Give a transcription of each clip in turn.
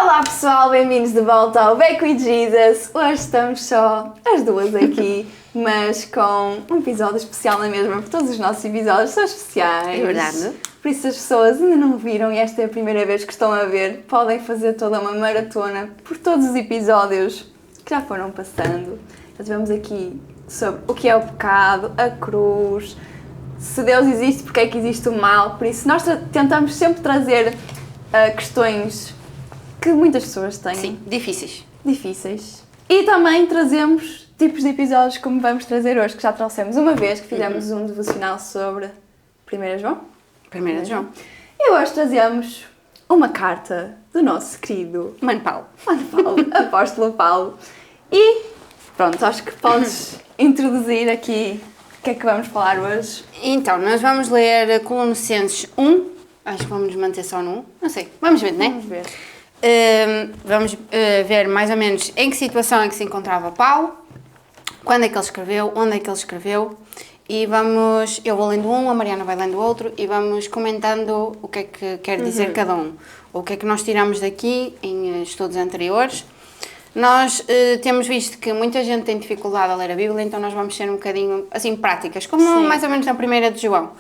Olá pessoal, bem-vindos de volta ao Back with Jesus. Hoje estamos só as duas aqui, mas com um episódio especial na mesma, porque todos os nossos episódios são especiais. É verdade. Por isso as pessoas ainda não viram e esta é a primeira vez que estão a ver, podem fazer toda uma maratona por todos os episódios que já foram passando. Já tivemos aqui sobre o que é o pecado, a cruz, se Deus existe, porque é que existe o mal. Por isso nós tentamos sempre trazer questões que muitas pessoas têm. Sim, difíceis. E também trazemos tipos de episódios como vamos trazer hoje, que já trouxemos uma vez, que fizemos um devocional sobre 1 João. 1 João. E hoje trazemos uma carta do nosso querido Mano Paulo, apóstolo Paulo. E pronto, acho que podes introduzir aqui o que é que vamos falar hoje. Então, nós vamos ler Colossenses 1, acho que vamos nos manter só no 1, não sei, vamos ver, não é? Vamos ver. Vamos ver mais ou menos em que situação é que se encontrava Paulo, quando é que ele escreveu, onde é que ele escreveu, e eu vou lendo um, a Mariana vai lendo outro, e vamos comentando o que é que quer dizer cada um, o que é que nós tiramos daqui em estudos anteriores. Nós temos visto que muita gente tem dificuldade a ler a Bíblia, então nós vamos ser um bocadinho assim práticas, como Sim. mais ou menos na primeira de João.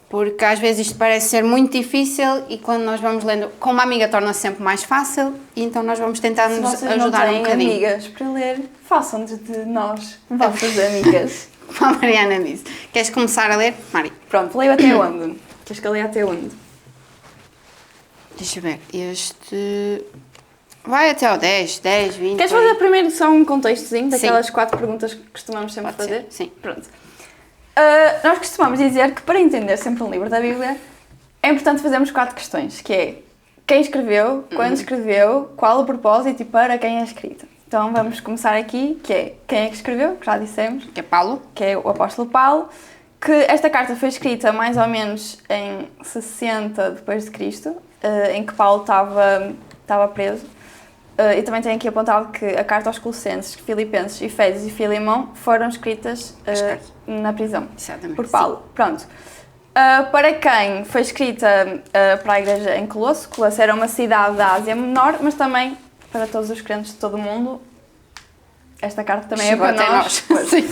Porque às vezes isto parece ser muito difícil e quando nós vamos lendo, com uma amiga torna-se sempre mais fácil e então nós vamos tentar nos ajudar um bocadinho. Se amigas para ler, façam-nos de nós vossas amigas. Como a Mariana disse. Queres começar a ler, Mari? Pronto, leio até onde? Queres que eu leia até onde? Deixa eu ver, este vai até ao 10, 20... Queres fazer primeiro só um contextozinho daquelas 4 perguntas que costumamos sempre Pode fazer? ser, sim. Pronto. Nós costumamos dizer que para entender sempre um livro da Bíblia é importante fazermos 4 questões, que é quem escreveu, quando escreveu, qual o propósito e para quem é escrito. Então vamos começar aqui, que é quem é que escreveu, que já dissemos. Que é Paulo. Que é o apóstolo Paulo, que esta carta foi escrita mais ou menos em 60 depois de Cristo, em que Paulo estava preso. E também tenho aqui apontado que a carta aos Colossenses, Filipenses, Efésios e Filemão foram escritas na prisão. Exatamente. Por Paulo. Sim. Pronto. Para quem foi escrita para a igreja em Colosso, Colosso era uma cidade da Ásia Menor, mas também para todos os crentes de todo o mundo, esta carta também Chegou é para até nós. Sim.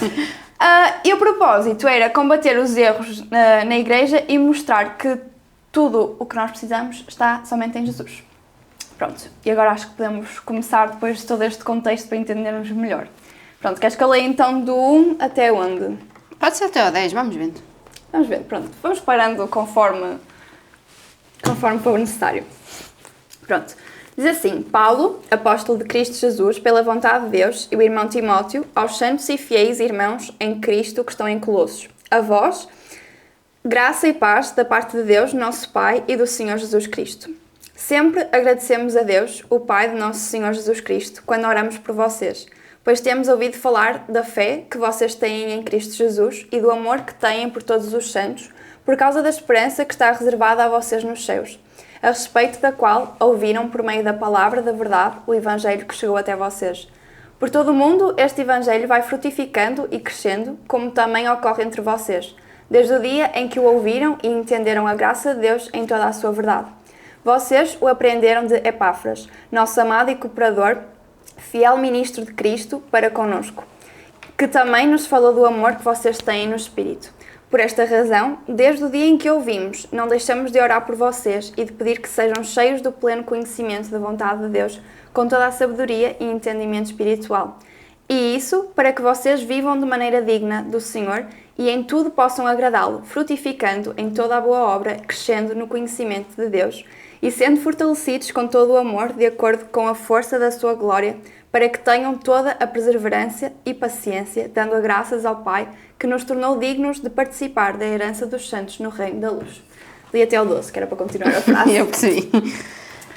E o propósito era combater os erros na igreja e mostrar que tudo o que nós precisamos está somente em Jesus. Pronto, e agora acho que podemos começar depois de todo este contexto para entendermos melhor. Pronto, queres que eu leia então do 1 até onde? Pode ser até ao 10, vamos vendo. Vamos ver, pronto, vamos parando conforme for necessário. Pronto, diz assim: Paulo, apóstolo de Cristo Jesus, pela vontade de Deus, e o irmão Timóteo, aos santos e fiéis irmãos em Cristo que estão em Colossos. A vós, graça e paz da parte de Deus, nosso Pai, e do Senhor Jesus Cristo. Sempre agradecemos a Deus, o Pai de nosso Senhor Jesus Cristo, quando oramos por vocês, pois temos ouvido falar da fé que vocês têm em Cristo Jesus e do amor que têm por todos os santos, por causa da esperança que está reservada a vocês nos céus, a respeito da qual ouviram por meio da palavra da verdade o Evangelho que chegou até vocês. Por todo o mundo, este Evangelho vai frutificando e crescendo, como também ocorre entre vocês, desde o dia em que o ouviram e entenderam a graça de Deus em toda a sua verdade. Vocês o aprenderam de Epáfras, nosso amado e cooperador, fiel ministro de Cristo para connosco, que também nos falou do amor que vocês têm no Espírito. Por esta razão, desde o dia em que ouvimos, não deixamos de orar por vocês e de pedir que sejam cheios do pleno conhecimento da vontade de Deus, com toda a sabedoria e entendimento espiritual. E isso para que vocês vivam de maneira digna do Senhor e em tudo possam agradá-lo, frutificando em toda a boa obra, crescendo no conhecimento de Deus, e sendo fortalecidos com todo o amor, de acordo com a força da sua glória, para que tenham toda a perseverança e paciência, dando graças ao Pai, que nos tornou dignos de participar da herança dos santos no reino da luz. Li até ao 12, que era para continuar a frase. Eu percebi.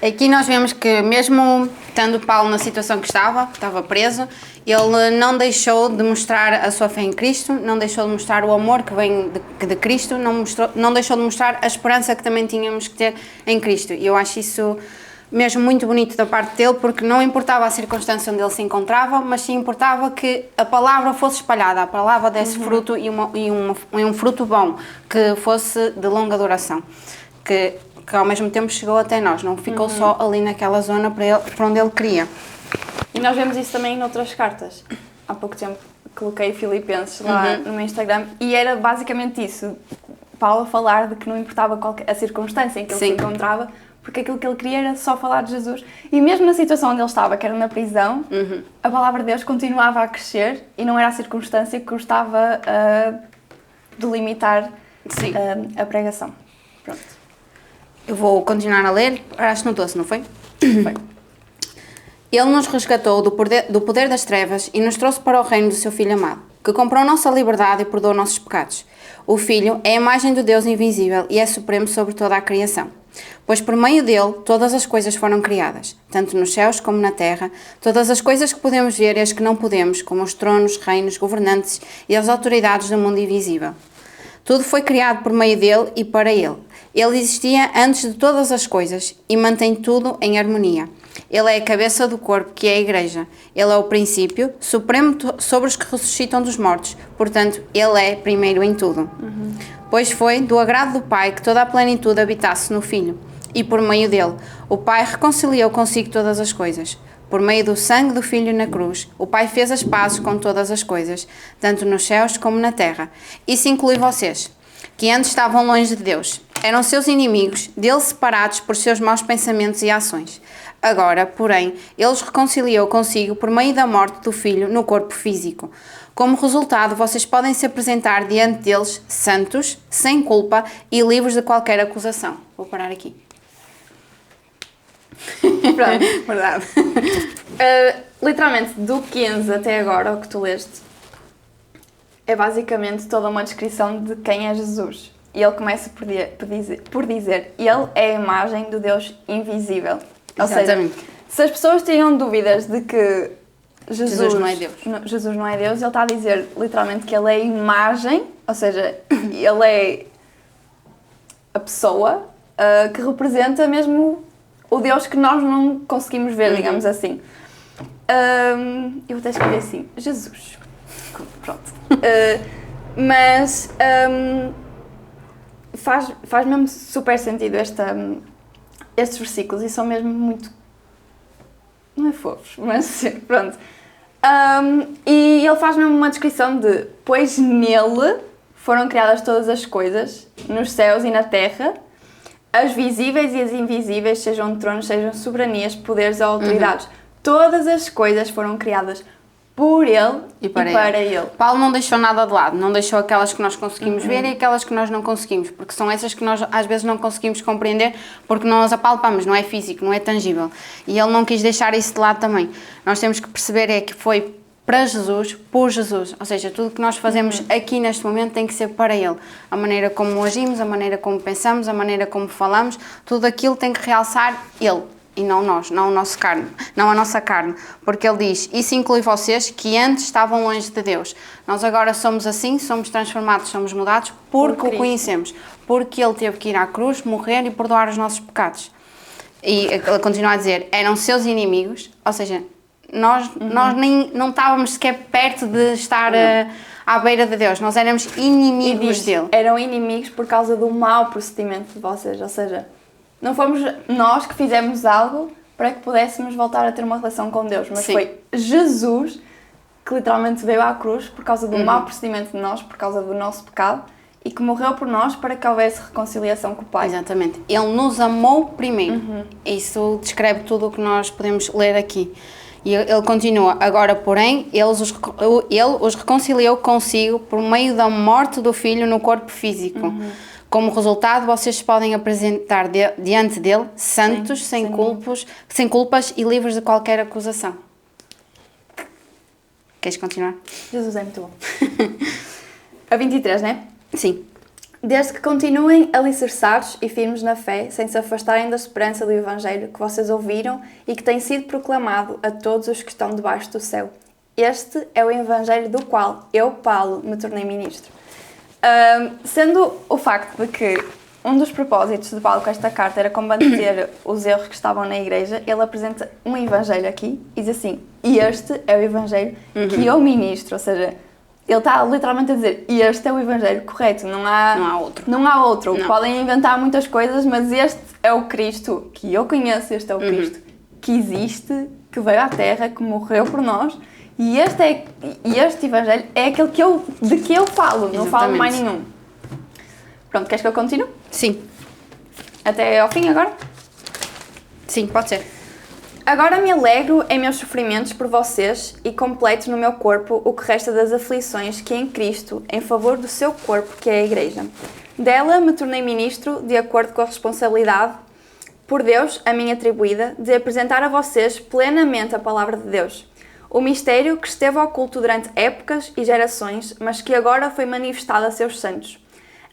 Aqui nós vemos que mesmo estando Paulo na situação que estava preso, ele não deixou de mostrar a sua fé em Cristo, não deixou de mostrar o amor que vem de Cristo, não deixou de mostrar a esperança que também tínhamos que ter em Cristo. E eu acho isso mesmo muito bonito da parte dele, porque não importava a circunstância onde ele se encontrava, mas sim importava que a palavra fosse espalhada, a palavra desse fruto e um fruto bom, que fosse de longa duração. Que porque ao mesmo tempo chegou até nós, não ficou só ali naquela zona para onde ele queria. E nós vemos isso também noutras cartas. Há pouco tempo coloquei Filipenses lá no meu Instagram e era basicamente isso. Paulo a falar de que não importava a circunstância em que ele se encontrava, porque aquilo que ele queria era só falar de Jesus. E mesmo na situação onde ele estava, que era na prisão, a palavra de Deus continuava a crescer e não era a circunstância que o estava a delimitar a pregação. Pronto. Eu vou continuar a ler. Acho que notou-se, não foi? Foi. Ele nos resgatou do poder das trevas e nos trouxe para o reino do seu Filho amado, que comprou nossa liberdade e perdoou nossos pecados. O Filho é a imagem do Deus invisível e é supremo sobre toda a criação. Pois por meio dele todas as coisas foram criadas, tanto nos céus como na terra, todas as coisas que podemos ver e as que não podemos, como os tronos, reinos, governantes e as autoridades do mundo invisível. Tudo foi criado por meio dele e para ele. Ele existia antes de todas as coisas e mantém tudo em harmonia. Ele é a cabeça do corpo, que é a Igreja. Ele é o princípio supremo sobre os que ressuscitam dos mortos. Portanto, ele é primeiro em tudo. Pois foi do agrado do Pai que toda a plenitude habitasse no Filho. E por meio dele, o Pai reconciliou consigo todas as coisas. Por meio do sangue do Filho na cruz, o Pai fez as pazes com todas as coisas, tanto nos céus como na terra. Isso inclui vocês, que antes estavam longe de Deus. Eram seus inimigos, dele separados por seus maus pensamentos e ações. Agora, porém, ele os reconciliou consigo por meio da morte do Filho no corpo físico. Como resultado, vocês podem se apresentar diante deles santos, sem culpa e livres de qualquer acusação. Vou parar aqui. Pronto. Verdade. Literalmente, do 15 até agora, o que tu leste, é basicamente toda uma descrição de quem é Jesus. E ele começa por dizer, ele é a imagem do Deus invisível. Ou Exatamente. seja, se as pessoas tinham dúvidas de que Jesus não é Deus. Jesus não é Deus, ele está a dizer literalmente que ele é a imagem, ou seja, ele é a pessoa que representa mesmo o Deus que nós não conseguimos ver, digamos assim. Eu até escrevi assim, Jesus. Pronto. Mas faz mesmo super sentido estes versículos e são mesmo muito, não é fofos, mas pronto. E ele faz mesmo uma descrição de, pois nele foram criadas todas as coisas, nos céus e na terra, as visíveis e as invisíveis, sejam tronos, sejam soberanias, poderes ou autoridades. Todas as coisas foram criadas por ele e para ele. Paulo não deixou nada de lado, não deixou aquelas que nós conseguimos ver e aquelas que nós não conseguimos, porque são essas que nós às vezes não conseguimos compreender porque não as apalpamos, não é físico, não é tangível. E ele não quis deixar isso de lado também. Nós temos que perceber é que foi para Jesus, por Jesus, ou seja, tudo que nós fazemos aqui neste momento tem que ser para ele. A maneira como agimos, a maneira como pensamos, a maneira como falamos, tudo aquilo tem que realçar ele. E não nós, não a nossa carne, porque ele diz, isso inclui vocês que antes estavam longe de Deus. Nós agora somos assim, somos transformados, somos mudados porque o conhecemos, porque ele teve que ir à cruz, morrer e perdoar os nossos pecados. E ele continua a dizer, eram seus inimigos, ou seja, nós não estávamos sequer perto de estar à beira de Deus, nós éramos inimigos dele. Eram inimigos por causa do mau procedimento de vocês, ou seja, não fomos nós que fizemos algo para que pudéssemos voltar a ter uma relação com Deus, mas foi Jesus que literalmente veio à cruz por causa do mau procedimento de nós, por causa do nosso pecado, e que morreu por nós para que houvesse reconciliação com o Pai. Exatamente. Ele nos amou primeiro. Isso descreve tudo o que nós podemos ler aqui. E ele continua, agora porém, ele os reconciliou consigo por meio da morte do Filho no corpo físico. Como resultado, vocês podem apresentar diante dele santos, sem culpas e livres de qualquer acusação. Queres continuar? Jesus é muito bom. A 23, não é? Sim. Desde que continuem alicerçados e firmes na fé, sem se afastarem da esperança do Evangelho que vocês ouviram e que tem sido proclamado a todos os que estão debaixo do céu. Este é o Evangelho do qual eu, Paulo, me tornei ministro. Sendo o facto de que um dos propósitos de Paulo com esta carta era combater os erros que estavam na igreja, ele apresenta um Evangelho aqui e diz assim, e este é o Evangelho que eu ministro, ou seja, ele está literalmente a dizer, este é o Evangelho correto, não há outro. Não. Podem inventar muitas coisas, mas este é o Cristo que eu conheço, este é o Cristo que existe, que veio à Terra, que morreu por nós, e este Evangelho é aquele de que eu falo, não falo de mais nenhum. Pronto, queres que eu continue? Sim. Até ao fim agora? Sim, pode ser. Agora me alegro em meus sofrimentos por vocês e completo no meu corpo o que resta das aflições que em Cristo, em favor do seu corpo, que é a Igreja. Dela me tornei ministro de acordo com a responsabilidade por Deus a mim atribuída de apresentar a vocês plenamente a palavra de Deus. O mistério que esteve oculto durante épocas e gerações, mas que agora foi manifestado a seus santos.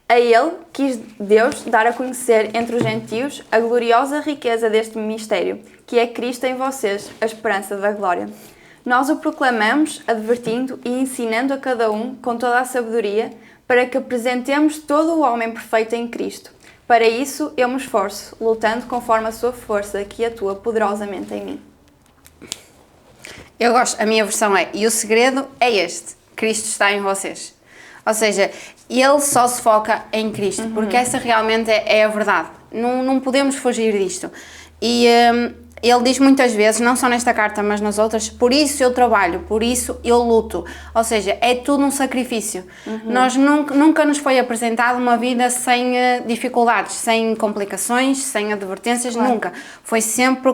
A ele quis Deus dar a conhecer entre os gentios a gloriosa riqueza deste mistério, que é Cristo em vocês, a esperança da glória. Nós o proclamamos, advertindo e ensinando a cada um com toda a sabedoria, para que apresentemos todo o homem perfeito em Cristo. Para isso eu me esforço, lutando conforme a sua força, que atua poderosamente em mim. Eu gosto, a minha versão é, e o segredo é este, Cristo está em vocês. Ou seja, ele só se foca em Cristo, porque essa realmente é a verdade. Não podemos fugir disto. E ele diz muitas vezes, não só nesta carta, mas nas outras, por isso eu trabalho, por isso eu luto. Ou seja, é tudo um sacrifício. Nós nunca nos foi apresentada uma vida sem dificuldades, sem complicações, sem advertências, nunca. Foi sempre...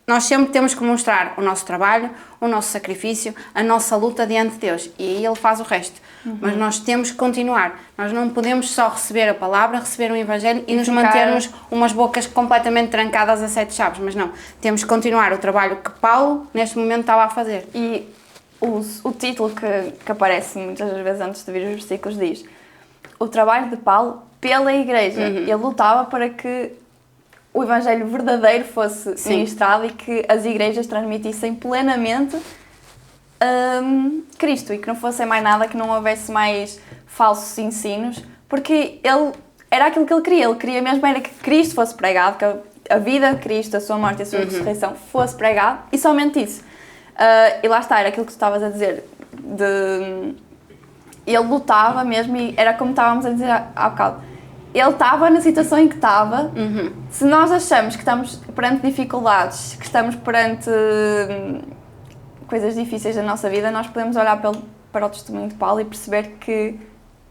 Nós sempre temos que mostrar o nosso trabalho, o nosso sacrifício, a nossa luta diante de Deus. E aí Ele faz o resto. Mas nós temos que continuar. Nós não podemos só receber a palavra, receber o Evangelho e nos mantermos umas bocas completamente trancadas a 7 chaves. Mas não, temos que continuar o trabalho que Paulo, neste momento, estava a fazer. E o título que aparece muitas vezes antes de vir os versículos diz: o trabalho de Paulo pela Igreja. Ele lutava para que o Evangelho verdadeiro fosse ministrado e que as igrejas transmitissem plenamente Cristo e que não fosse mais nada, que não houvesse mais falsos ensinos, porque era aquilo que ele queria. Ele queria mesmo era que Cristo fosse pregado, que a vida de Cristo, a sua morte e a sua ressurreição fosse pregado, e somente isso. E lá está, era aquilo que tu estavas a dizer, ele lutava mesmo, e era como estávamos a dizer há bocado. Ele estava na situação em que estava. Se nós achamos que estamos perante dificuldades, que estamos perante coisas difíceis da nossa vida, nós podemos olhar para o testemunho de Paulo e perceber que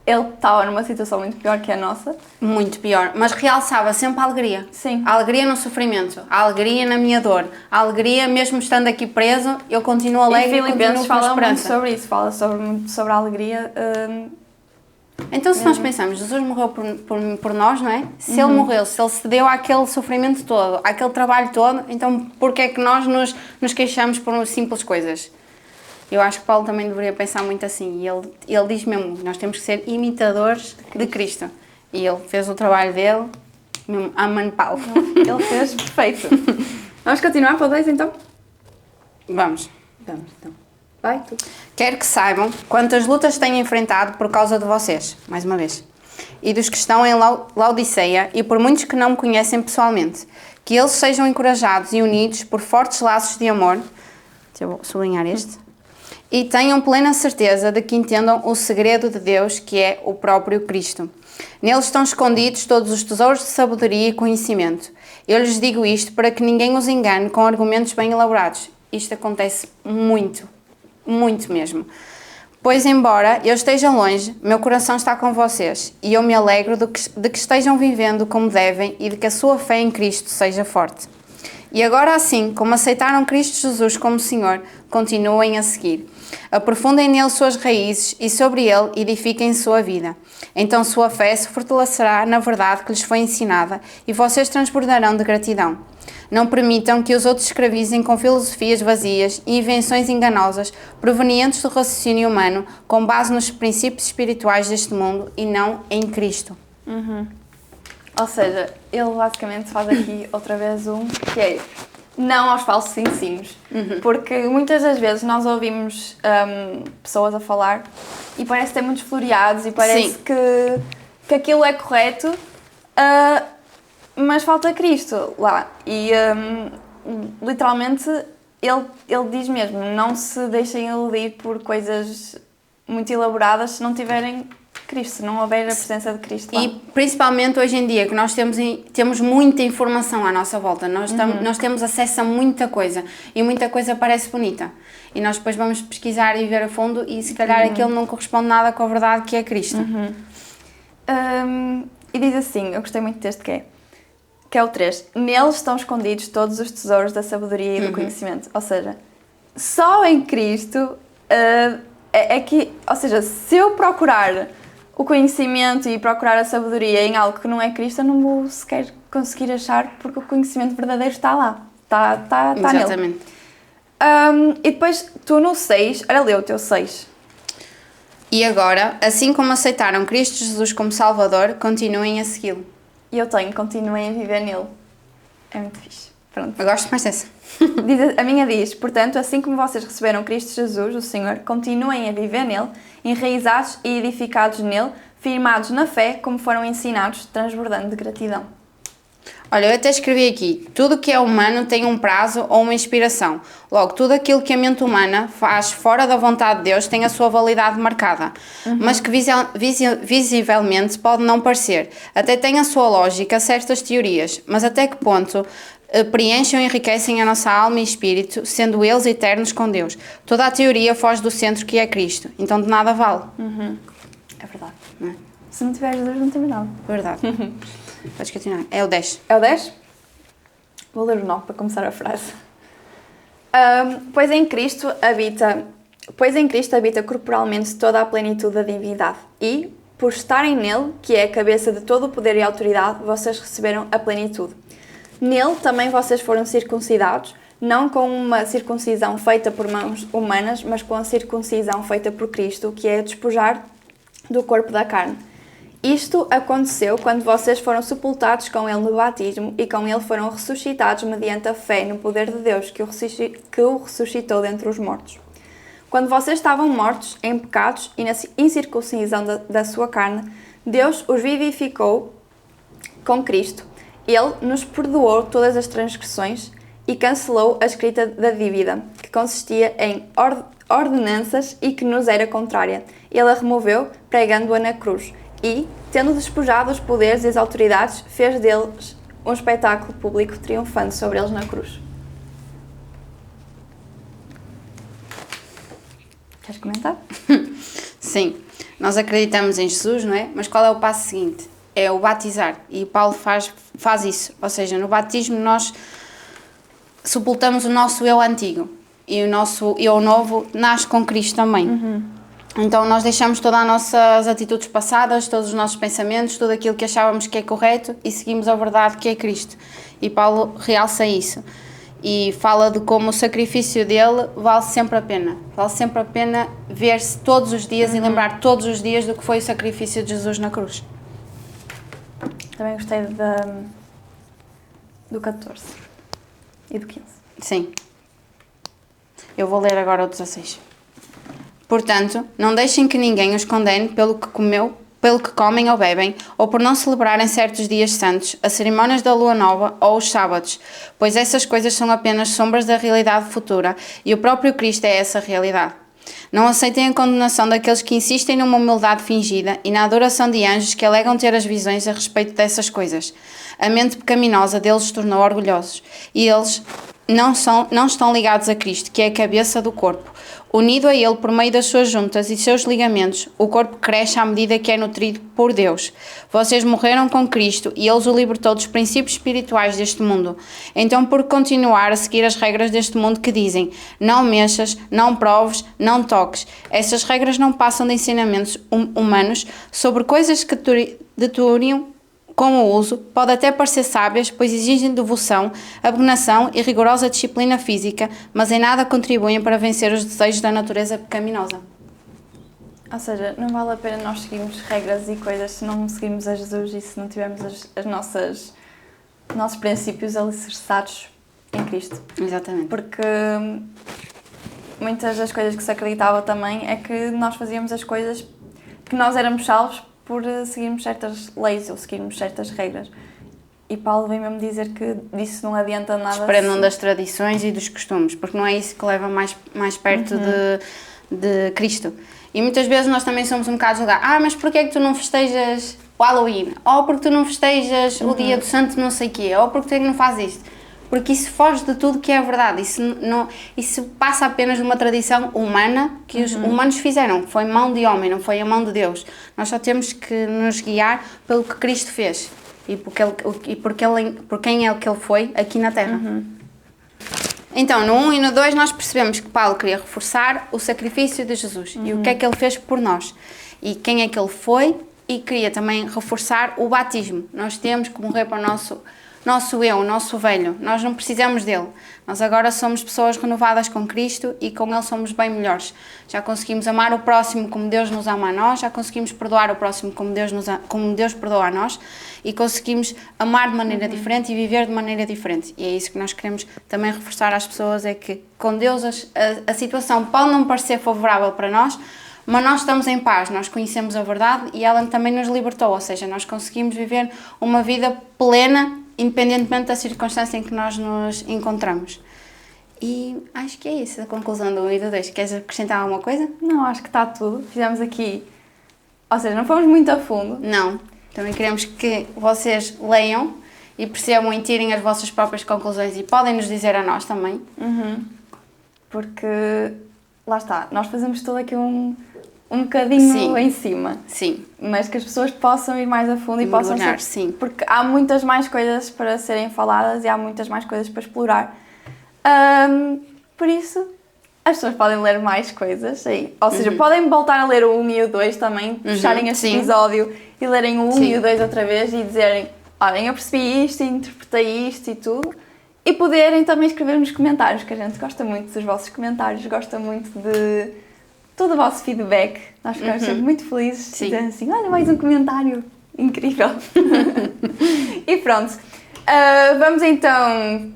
ele estava numa situação muito pior que a nossa. Muito pior, mas realçava sempre a alegria. Sim. A alegria no sofrimento, a alegria na minha dor, a alegria mesmo estando aqui preso, eu continuo alegre e continuo com fala esperança. muito sobre isso, fala muito sobre a alegria. Então, se nós pensamos, Jesus morreu por nós, não é? Se Ele morreu, se Ele se deu àquele sofrimento todo, àquele trabalho todo, então porquê é que nós nos queixamos por simples coisas? Eu acho que Paulo também deveria pensar muito assim. E ele diz mesmo, nós temos que ser imitadores de Cristo. E ele fez o trabalho dele, mesmo a mano Paulo. Ele fez perfeito. Vamos continuar para o 2 então? Vamos então. Vai, tu. Quero que saibam quantas lutas tenho enfrentado por causa de vocês, mais uma vez, e dos que estão em Laodiceia e por muitos que não me conhecem pessoalmente, que eles sejam encorajados e unidos por fortes laços de amor, eu vou sublinhar este, e tenham plena certeza de que entendam o segredo de Deus, que é o próprio Cristo. Neles estão escondidos todos os tesouros de sabedoria e conhecimento. Eu lhes digo isto para que ninguém os engane com argumentos bem elaborados. Isto acontece muito mesmo. Pois, embora eu esteja longe, meu coração está com vocês e eu me alegro de que estejam vivendo como devem e de que a sua fé em Cristo seja forte. E agora, assim como aceitaram Cristo Jesus como Senhor, continuem a seguir. Aprofundem nele suas raízes e sobre ele edifiquem sua vida. Então sua fé se fortalecerá na verdade que lhes foi ensinada e vocês transbordarão de gratidão. Não permitam que os outros escravizem com filosofias vazias e invenções enganosas provenientes do raciocínio humano com base nos princípios espirituais deste mundo e não em Cristo. Ou seja, ele basicamente faz aqui outra vez que é não aos falsos ensinos. Porque muitas das vezes nós ouvimos pessoas a falar e parece ter muitos floreados e parece que aquilo é correto, mas falta Cristo lá. E literalmente ele diz mesmo, não se deixem iludir por coisas muito elaboradas se não tiverem Cristo, se não houver a presença de Cristo lá. E principalmente hoje em dia, que nós temos muita informação à nossa volta, nós temos acesso a muita coisa, e muita coisa parece bonita. E nós depois vamos pesquisar e ver a fundo, e se calhar aquilo não corresponde nada com a verdade que é Cristo. E diz assim, eu gostei muito deste que é o 3. Neles estão escondidos todos os tesouros da sabedoria e do conhecimento. Ou seja, só em Cristo ou seja, se eu procurar o conhecimento e procurar a sabedoria em algo que não é Cristo, eu não vou sequer conseguir achar, porque o conhecimento verdadeiro está lá. Está nele. Exatamente. E depois, tu no 6, olha, lê o teu 6. E agora, assim como aceitaram Cristo Jesus como Salvador, continuem a segui-lo. E eu continuem a viver nele. É muito fixe. Pronto. Eu gosto mais dessa. A minha diz, portanto, assim como vocês receberam Cristo Jesus, o Senhor, continuem a viver nele, enraizados e edificados nele, firmados na fé, como foram ensinados, transbordando de gratidão. Olha, eu até escrevi aqui, tudo que é humano tem um prazo ou uma inspiração. Logo, tudo aquilo que a mente humana faz fora da vontade de Deus tem a sua validade marcada, mas que visivelmente pode não parecer. Até tem a sua lógica certas teorias, mas até que ponto preenchem ou enriquecem a nossa alma e espírito, sendo eles eternos com Deus. Toda a teoria foge do centro que é Cristo, então de nada vale. É verdade. Não é? Se não tiver Jesus, não tiver nada. Verdade. Podes continuar. É o 10. É o 10? Vou ler o 9 para começar a frase. Pois em Cristo habita corporalmente toda a plenitude da divindade e, por estarem nele, que é a cabeça de todo o poder e autoridade, vocês receberam a plenitude. Nele também vocês foram circuncidados, não com uma circuncisão feita por mãos humanas, mas com a circuncisão feita por Cristo, que é despojar do corpo da carne. Isto aconteceu quando vocês foram sepultados com ele no batismo e com ele foram ressuscitados mediante a fé no poder de Deus que o ressuscitou dentre os mortos. Quando vocês estavam mortos em pecados e na incircuncisão da sua carne, Deus os vivificou com Cristo. Ele nos perdoou todas as transgressões e cancelou a escrita da dívida, que consistia em ordenanças e que nos era contrária. Ele a removeu, pregando-a na cruz. E, tendo despojado os poderes e as autoridades, fez deles um espetáculo público, triunfando sobre eles na cruz. Queres comentar? Sim, nós acreditamos em Jesus, não é? Mas qual é o passo seguinte? É o batizar. E Paulo faz isso. Ou seja, no batismo nós sepultamos o nosso eu antigo. E o nosso eu novo nasce com Cristo também. Então nós deixamos todas as nossas atitudes passadas, todos os nossos pensamentos, tudo aquilo que achávamos que é correto e seguimos a verdade que é Cristo. E Paulo realça isso. E fala de como o sacrifício dele vale sempre a pena. Vale sempre a pena ver-se todos os dias e lembrar todos os dias do que foi o sacrifício de Jesus na cruz. Também gostei do 14 e do 15. Sim. Eu vou ler agora o 16. Portanto, não deixem que ninguém os condene pelo que comem ou bebem, ou por não celebrarem certos dias santos, as cerimónias da lua nova ou os sábados, pois essas coisas são apenas sombras da realidade futura e o próprio Cristo é essa realidade. Não aceitem a condenação daqueles que insistem numa humildade fingida e na adoração de anjos que alegam ter as visões a respeito dessas coisas. A mente pecaminosa deles os tornou orgulhosos e eles não estão ligados a Cristo, que é a cabeça do corpo. Unido a Ele por meio das suas juntas e seus ligamentos, o corpo cresce à medida que é nutrido por Deus. Vocês morreram com Cristo e Ele os libertou dos princípios espirituais deste mundo. Então, por continuar a seguir as regras deste mundo que dizem não mexas, não proves, não toques, essas regras não passam de ensinamentos humanos sobre coisas que deturiem com o uso, pode até parecer sábias, pois exigem devoção, abnegação e rigorosa disciplina física, mas em nada contribuem para vencer os desejos da natureza pecaminosa. Ou seja, não vale a pena nós seguirmos regras e coisas se não seguirmos a Jesus e se não tivermos os nossos princípios alicerçados em Cristo. Exatamente. Porque muitas das coisas que se acreditava também é que nós fazíamos as coisas que nós éramos salvos por seguirmos certas leis ou seguirmos certas regras. E Paulo vem mesmo dizer que disso não adianta nada. Desprendam das tradições e dos costumes, porque não é isso que leva mais perto de Cristo. E muitas vezes nós também somos um bocado julgados. Mas porquê é que tu não festejas o Halloween? Ou porque tu não festejas o dia do santo não sei quê? Ou porque tu é que não fazes isto? Porque isso foge de tudo que é verdade. Isso passa apenas de uma tradição humana que os humanos fizeram. Foi mão de homem, não foi a mão de Deus. Nós só temos que nos guiar pelo que Cristo fez e por quem é que Ele foi aqui na Terra. Então, no 1 e no 2 nós percebemos que Paulo queria reforçar o sacrifício de Jesus e o que é que Ele fez por nós e quem é que Ele foi, e queria também reforçar o batismo. Nós temos que morrer para o nosso eu, o nosso velho. Nós não precisamos dele. Nós agora somos pessoas renovadas com Cristo e com Ele somos bem melhores. Já conseguimos amar o próximo como Deus nos ama a nós, já conseguimos perdoar o próximo como Deus perdoa a nós, e conseguimos amar de maneira diferente e viver de maneira diferente. E é isso que nós queremos também reforçar às pessoas, é que com Deus a situação pode não parecer favorável para nós, mas nós estamos em paz, nós conhecemos a verdade e ela também nos libertou, ou seja, nós conseguimos viver uma vida plena, independentemente da circunstância em que nós nos encontramos. E acho que é isso, a conclusão do 1 e do 2. Queres acrescentar alguma coisa? Não, acho que está tudo. Fizemos aqui, ou seja, não fomos muito a fundo. Não, também queremos que vocês leiam e percebam e tirem as vossas próprias conclusões e podem nos dizer a nós também. Porque, lá está, nós fazemos tudo aqui um bocadinho em cima. Sim. Mas que as pessoas possam ir mais a fundo e possam ser... Sim. Porque há muitas mais coisas para serem faladas e há muitas mais coisas para explorar. Por isso, as pessoas podem ler mais coisas aí. Ou seja, podem voltar a ler o 1 e o 2 também, fecharem este episódio e lerem o 1 e o 2 outra vez e dizerem: olhem, eu percebi isto, interpretei isto e tudo. E poderem também escrever nos comentários, que a gente gosta muito dos vossos comentários, gosta muito de todo o vosso feedback. Nós ficamos sempre muito felizes de dizer assim: olha, mais um comentário incrível. E pronto, vamos então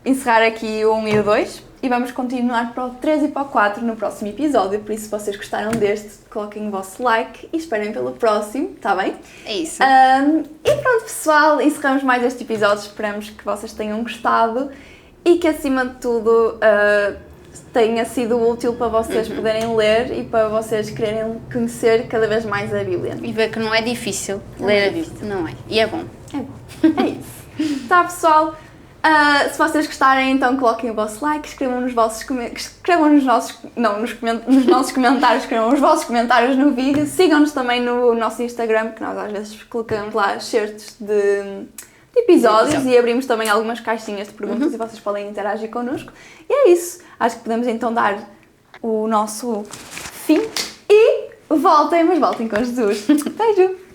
encerrar aqui o 1 e o 2 e vamos continuar para o 3 e para o 4 no próximo episódio. Por isso, se vocês gostaram deste, coloquem o vosso like e esperem pelo próximo, está bem? É isso. E pronto, pessoal, encerramos mais este episódio. Esperamos que vocês tenham gostado e que, acima de tudo, tenha sido útil para vocês poderem ler e para vocês quererem conhecer cada vez mais a Bíblia. E ver que não é difícil ler a Bíblia, não é? E é bom. É bom, é isso. Tá, pessoal? Se vocês gostarem, então coloquem o vosso like, escrevam nos nossos comentários, escrevam os vossos comentários no vídeo, sigam-nos também no nosso Instagram, que nós às vezes colocamos lá certos de episódios e abrimos também algumas caixinhas de perguntas e vocês podem interagir connosco. E é isso. Acho que podemos então dar o nosso fim e voltem, mas voltem com Jesus. Beijo!